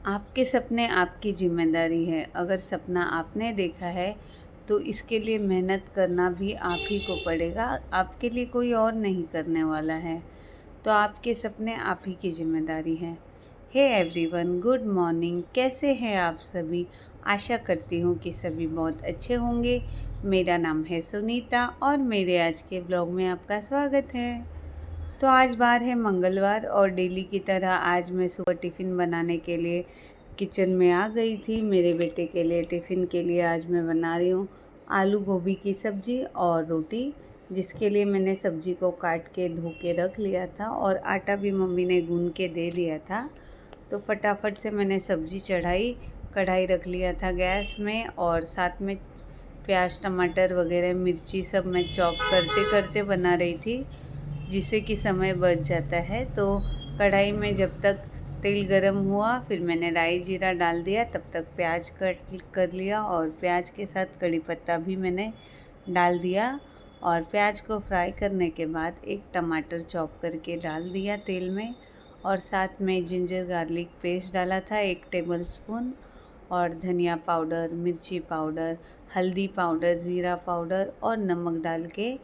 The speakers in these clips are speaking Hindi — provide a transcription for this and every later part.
आपके सपने आपकी ज़िम्मेदारी है। अगर सपना आपने देखा है, तो इसके लिए मेहनत करना भी आप ही को पड़ेगा, आपके लिए कोई और नहीं करने वाला है। तो आपके सपने आप ही की ज़िम्मेदारी है। Hey everyone, good morning. कैसे हैं आप सभी? आशा करती हूँ कि सभी बहुत अच्छे होंगे। मेरा नाम है सुनीता और मेरे आज के ब्लॉग में आपका स्वागत है। तो आज बार है मंगलवार और डेली की तरह आज मैं सुबह टिफ़िन बनाने के लिए किचन में आ गई थी। मेरे बेटे के लिए टिफ़िन के लिए आज मैं बना रही हूँ आलू गोभी की सब्ज़ी और रोटी, जिसके लिए मैंने सब्ज़ी को काट के धो के रख लिया था और आटा भी मम्मी ने गूँध के दे दिया था। तो फटाफट से मैंने सब्ज़ी चढ़ाई, कढ़ाई रख लिया था गैस में और साथ में प्याज टमाटर वगैरह मिर्ची सब मैं चॉप करते करते बना रही थी, जिससे कि समय बच जाता है। तो कढ़ाई में जब तक तेल गरम हुआ, फिर मैंने राई जीरा डाल दिया, तब तक प्याज कट कर लिया और प्याज के साथ कड़ी पत्ता भी मैंने डाल दिया और प्याज को फ्राई करने के बाद एक टमाटर चॉप करके डाल दिया तेल में और साथ में जिंजर गार्लिक पेस्ट डाला था 1 टेबलस्पून और धनिया पाउडर, मिर्ची पाउडर, हल्दी पाउडर, ज़ीरा पाउडर और नमक डाल के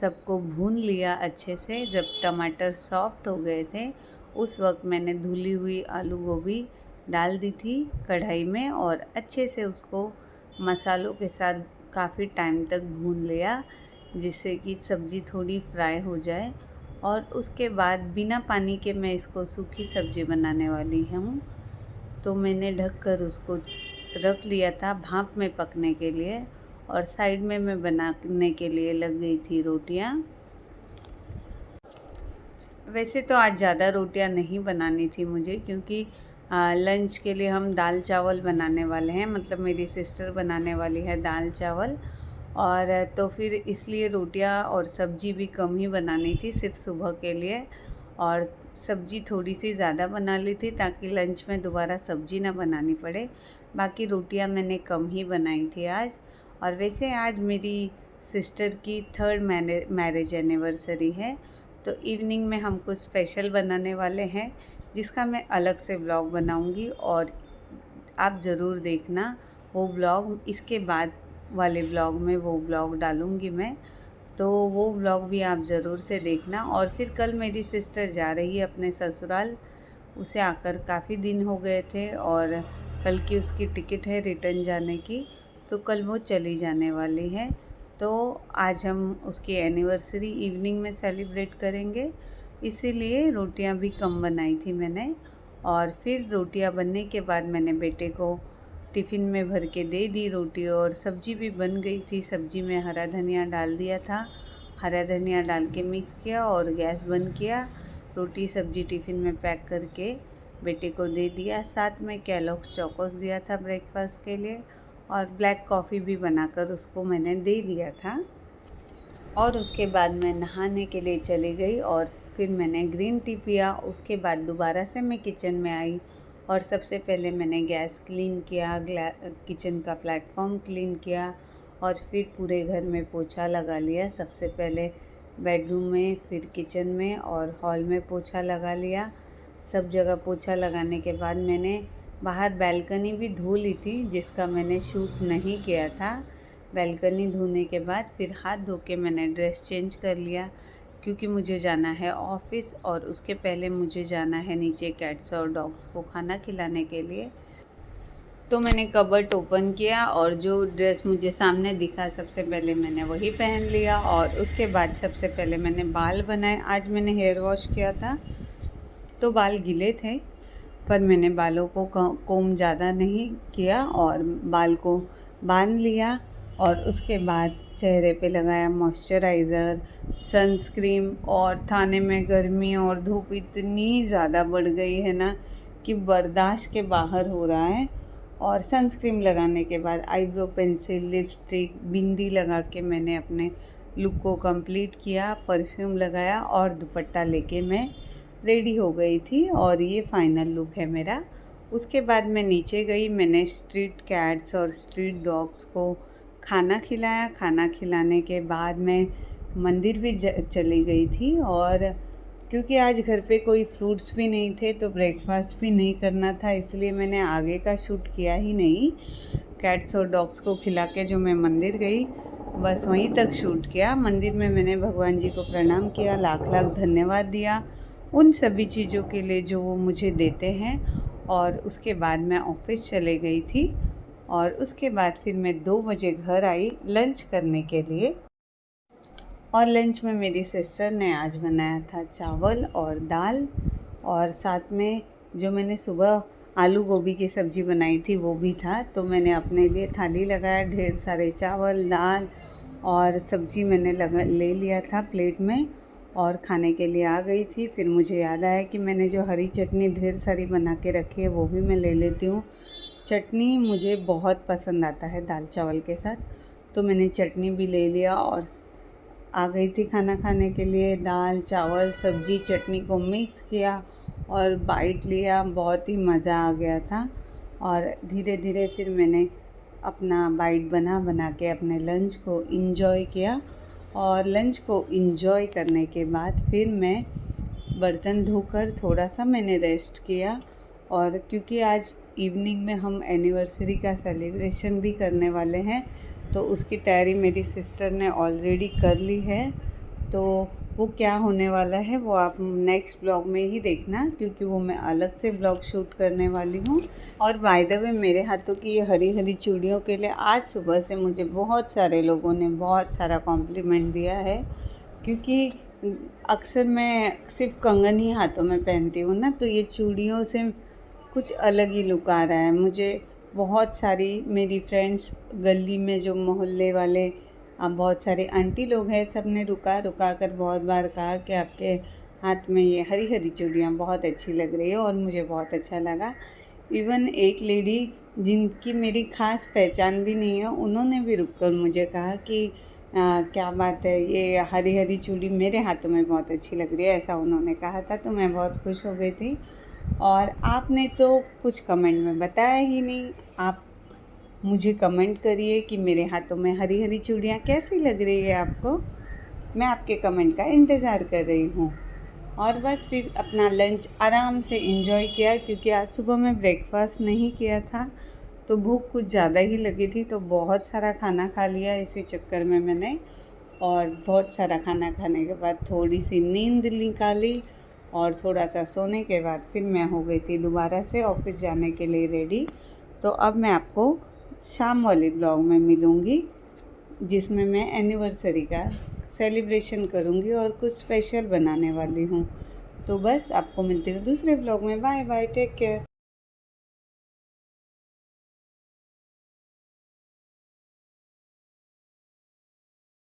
सबको भून लिया अच्छे से। जब टमाटर सॉफ्ट हो गए थे, उस वक्त मैंने धुली हुई आलू गोभी डाल दी थी कढ़ाई में और अच्छे से उसको मसालों के साथ काफ़ी टाइम तक भून लिया, जिससे कि सब्ज़ी थोड़ी फ्राई हो जाए। और उसके बाद बिना पानी के मैं इसको सूखी सब्ज़ी बनाने वाली हूँ, तो मैंने ढककर उसको रख लिया था भाप में पकने के लिए और साइड में मैं बनाने के लिए लग गई थी रोटियाँ। वैसे तो आज ज़्यादा रोटियाँ नहीं बनानी थी मुझे, क्योंकि लंच के लिए हम दाल चावल बनाने वाले हैं, मतलब मेरी सिस्टर बनाने वाली है दाल चावल। और तो फिर इसलिए रोटियाँ और सब्ज़ी भी कम ही बनानी थी, सिर्फ सुबह के लिए। और सब्ज़ी थोड़ी सी ज़्यादा बना ली थी ताकि लंच में दोबारा सब्ज़ी ना बनानी पड़े। बाकी रोटियाँ मैंने कम ही बनाई थी आज। और वैसे आज मेरी सिस्टर की 3rd मैरिज एनिवर्सरी है, तो इवनिंग में हम कुछ स्पेशल बनाने वाले हैं, जिसका मैं अलग से ब्लॉग बनाऊंगी और आप ज़रूर देखना वो ब्लॉग। इसके बाद वाले ब्लॉग में वो ब्लॉग डालूंगी मैं, तो वो ब्लॉग भी आप ज़रूर से देखना। और फिर कल मेरी सिस्टर जा रही है अपने ससुराल, उसे आकर काफ़ी दिन हो गए थे और कल की उसकी टिकट है रिटर्न जाने की, तो कल वो चली जाने वाली है। तो आज हम उसकी एनिवर्सरी इवनिंग में सेलिब्रेट करेंगे, इसीलिए रोटियां भी कम बनाई थी मैंने। और फिर रोटियां बनने के बाद मैंने बेटे को टिफ़िन में भर के दे दी रोटी और सब्ज़ी भी बन गई थी। सब्ज़ी में हरा धनिया डाल दिया था, हरा धनिया डाल के मिक्स किया और गैस बंद किया। रोटी सब्ज़ी टिफ़िन में पैक करके बेटे को दे दिया। साथ में केलॉग्स चोकोस दिया था ब्रेकफास्ट के लिए और ब्लैक कॉफ़ी भी बनाकर उसको मैंने दे दिया था। और उसके बाद मैं नहाने के लिए चली गई और फिर मैंने ग्रीन टी पिया। उसके बाद दोबारा से मैं किचन में आई और सबसे पहले मैंने गैस क्लीन किया, किचन का प्लेटफॉर्म क्लीन किया और फिर पूरे घर में पोछा लगा लिया। सबसे पहले बेडरूम में, फिर किचन में और हॉल में पोछा लगा लिया। सब जगह पोछा लगाने के बाद मैंने बाहर बालकनी भी धो ली थी, जिसका मैंने शूट नहीं किया था। बालकनी धोने के बाद फिर हाथ धो के मैंने ड्रेस चेंज कर लिया, क्योंकि मुझे जाना है ऑफिस और उसके पहले मुझे जाना है नीचे कैट्स और डॉग्स को खाना खिलाने के लिए। तो मैंने कबर्ड ओपन किया और जो ड्रेस मुझे सामने दिखा सबसे पहले मैंने वही पहन लिया और उसके बाद सबसे पहले मैंने बाल बनाए। आज मैंने हेयर वॉश किया था तो बाल गीले थे, पर मैंने बालों को कोम ज़्यादा नहीं किया और बाल को बांध लिया। और उसके बाद चेहरे पे लगाया मॉइस्चराइज़र, सनस्क्रीन। और थाने में गर्मी और धूप इतनी ज़्यादा बढ़ गई है ना कि बर्दाश्त के बाहर हो रहा है। और सनस्क्रीन लगाने के बाद आईब्रो पेंसिल, लिपस्टिक, बिंदी लगा के मैंने अपने लुक को कंप्लीट किया, परफ्यूम लगाया और दुपट्टा लेके मैं रेडी हो गई थी और ये फाइनल लुक है मेरा। उसके बाद मैं नीचे गई, मैंने स्ट्रीट कैट्स और स्ट्रीट डॉग्स को खाना खिलाया। खाना खिलाने के बाद मैं मंदिर भी चली गई थी और क्योंकि आज घर पे कोई फ्रूट्स भी नहीं थे तो ब्रेकफास्ट भी नहीं करना था, इसलिए मैंने आगे का शूट किया ही नहीं। कैट्स और डॉग्स को खिला के जो मैं मंदिर गई बस वहीं तक शूट किया। मंदिर में मैंने भगवान जी को प्रणाम किया, लाख लाख धन्यवाद दिया उन सभी चीज़ों के लिए जो वो मुझे देते हैं। और उसके बाद मैं ऑफिस चले गई थी और उसके बाद फिर मैं 2 बजे घर आई लंच करने के लिए। और लंच में मेरी सिस्टर ने आज बनाया था चावल और दाल, और साथ में जो मैंने सुबह आलू गोभी की सब्ज़ी बनाई थी वो भी था। तो मैंने अपने लिए थाली लगाया, ढेर सारे चावल, दाल और सब्ज़ी मैंने ले लिया था प्लेट में और खाने के लिए आ गई थी। फिर मुझे याद आया कि मैंने जो हरी चटनी ढेर सारी बना के रखी है वो भी मैं ले लेती हूँ। चटनी मुझे बहुत पसंद आता है दाल चावल के साथ, तो मैंने चटनी भी ले लिया और आ गई थी खाना खाने के लिए। दाल चावल सब्ज़ी चटनी को मिक्स किया और बाइट लिया, बहुत ही मज़ा आ गया था। और धीरे धीरे फिर मैंने अपना बाइट बना बना के अपने लंच को इंजॉय किया। और लंच को इंजॉय करने के बाद फिर मैं बर्तन धोकर थोड़ा सा मैंने रेस्ट किया। और क्योंकि आज इवनिंग में हम एनिवर्सरी का सेलिब्रेशन भी करने वाले हैं, तो उसकी तैयारी मेरी सिस्टर ने ऑलरेडी कर ली है। तो वो क्या होने वाला है वो आप नेक्स्ट ब्लॉग में ही देखना, क्योंकि वो मैं अलग से ब्लॉग शूट करने वाली हूँ। और बाय द वे मेरे हाथों की ये हरी हरी चूड़ियों के लिए आज सुबह से मुझे बहुत सारे लोगों ने बहुत सारा कॉम्प्लीमेंट दिया है, क्योंकि अक्सर मैं सिर्फ कंगन ही हाथों में पहनती हूँ ना, तो ये चूड़ियों से कुछ अलग ही लुक आ रहा है। मुझे बहुत सारी मेरी फ्रेंड्स गली में जो मोहल्ले वाले बहुत सारे आंटी लोग हैं, सब ने रुका रुका कर बहुत बार कहा कि आपके हाथ में ये हरी हरी चूड़ियाँ बहुत अच्छी लग रही है, और मुझे बहुत अच्छा लगा। इवन एक लेडी जिनकी मेरी ख़ास पहचान भी नहीं है, उन्होंने भी रुक कर मुझे कहा कि क्या बात है, ये हरी हरी चूड़ी मेरे हाथों में बहुत अच्छी लग रही है, ऐसा उन्होंने कहा था। तो मैं बहुत खुश हो गई थी। और आपने तो कुछ कमेंट में बताया ही नहीं। आप मुझे कमेंट करिए कि मेरे हाथों में हरी हरी चूड़ियाँ कैसी लग रही है आपको। मैं आपके कमेंट का इंतज़ार कर रही हूँ। और बस फिर अपना लंच आराम से एंजॉय किया, क्योंकि आज सुबह मैं ब्रेकफास्ट नहीं किया था तो भूख कुछ ज़्यादा ही लगी थी, तो बहुत सारा खाना खा लिया इसी चक्कर में मैंने। और बहुत सारा खाना खाने के बाद थोड़ी सी नींद निकाली और थोड़ा सा सोने के बाद फिर मैं हो गई थी दोबारा से ऑफिस जाने के लिए रेडी। तो अब मैं आपको शाम वाले ब्लॉग में मिलूँगी, जिसमें मैं एनिवर्सरी का सेलिब्रेशन करूँगी और कुछ स्पेशल बनाने वाली हूँ। तो बस आपको मिलती हूँ दूसरे ब्लॉग में। Bye bye, take care.